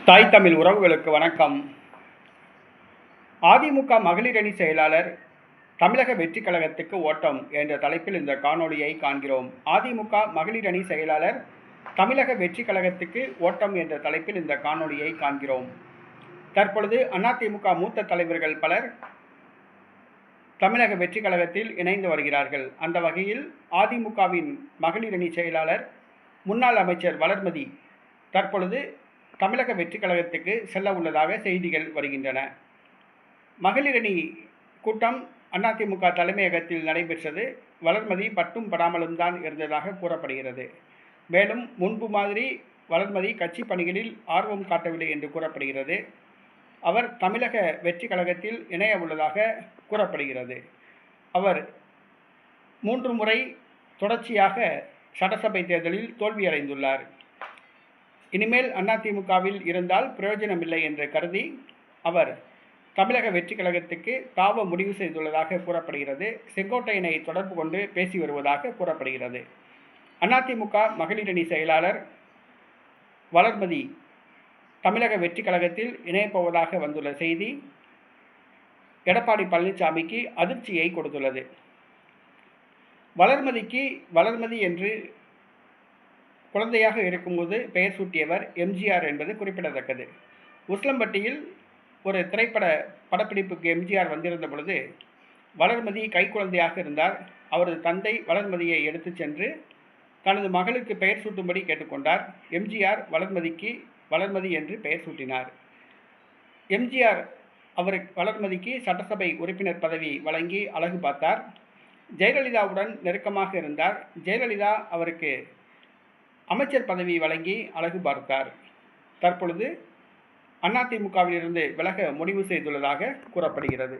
தாய் தமிழ் உறவுகளுக்கு வணக்கம். அதிமுக மகளிர் அணி செயலாளர் தமிழக வெற்றி கழகத்துக்கு ஓட்டம் என்ற தலைப்பில் இந்த காணொளியை காண்கிறோம். அதிமுக மகளிர் அணி செயலாளர் தமிழக வெற்றி கழகத்துக்கு ஓட்டம் என்ற தலைப்பில் இந்த காணொளியை காண்கிறோம். தற்பொழுது அதிமுக மூத்த தலைவர்கள் பலர் தமிழக வெற்றி கழகத்தில் இணைந்து வருகிறார்கள். அந்த வகையில் அதிமுகவின் மகளிர் அணி செயலாளர் முன்னாள் அமைச்சர் வளர்மதி தற்பொழுது தமிழக வெற்றி கழகத்துக்கு செல்ல உள்ளதாக செய்திகள் வருகின்றன. மகளிர் அணி கூட்டம் அதிமுக தலைமையகத்தில் நடைபெற்றது. வளர்மதி பட்டும் படாமலும் தான் இருந்ததாக கூறப்படுகிறது. மேலும் முன்பு மாதிரி வளர்மதி கட்சி பணிகளில் ஆர்வம் காட்டவில்லை என்று கூறப்படுகிறது. அவர் தமிழக வெற்றி கழகத்தில் இணைய உள்ளதாக கூறப்படுகிறது. அவர் 3 முறை தொடர்ச்சியாக சட்டசபை தேர்தலில் தோல்வியடைந்துள்ளார். இனிமேல் அதிமுகவில் இருந்தால் பிரயோஜனமில்லை என்று கருதி அவர் தமிழக வெற்றி கழகத்துக்கு தாவ முடிவு செய்துள்ளதாக கூறப்படுகிறது. செங்கோட்டையனை தொடர்பு கொண்டு பேசி வருவதாக கூறப்படுகிறது. அதிமுக மகளிர் அணி செயலாளர் வளர்மதி தமிழக வெற்றி கழகத்தில் இணையப்போவதாக வந்துள்ள செய்தி எடப்பாடி பழனிசாமிக்கு அதிர்ச்சியை கொடுத்துள்ளது. வளர்மதிக்கு வளர்மதி என்று குழந்தையாக இருக்கும்போது பெயர் சூட்டியவர் எம்ஜிஆர் என்பது குறிப்பிடத்தக்கது. உஸ்லம்பட்டியில் ஒரு திரைப்பட படப்பிடிப்புக்கு எம்ஜிஆர் வந்திருந்த பொழுது வளர்மதி கைக்குழந்தையாக இருந்தார். அவரது தந்தை வளர்மதியை எடுத்து சென்று தனது மகளுக்கு பெயர் சூட்டும்படி கேட்டுக்கொண்டார். எம்ஜிஆர் வளர்மதிக்கு வளர்மதி என்று பெயர் சூட்டினார். எம்ஜிஆர் வளர்மதிக்கு சட்டசபை உறுப்பினர் பதவி வழங்கி அழகு பார்த்தார். ஜெயலலிதாவுடன் நெருக்கமாக இருந்தார். ஜெயலலிதா அவருக்கு அமைச்சர் பதவி வழங்கி அழகு பார்த்தார். தற்பொழுது அதிமுகவிலிருந்து விலக முடிவு செய்துள்ளதாக கூறப்படுகிறது.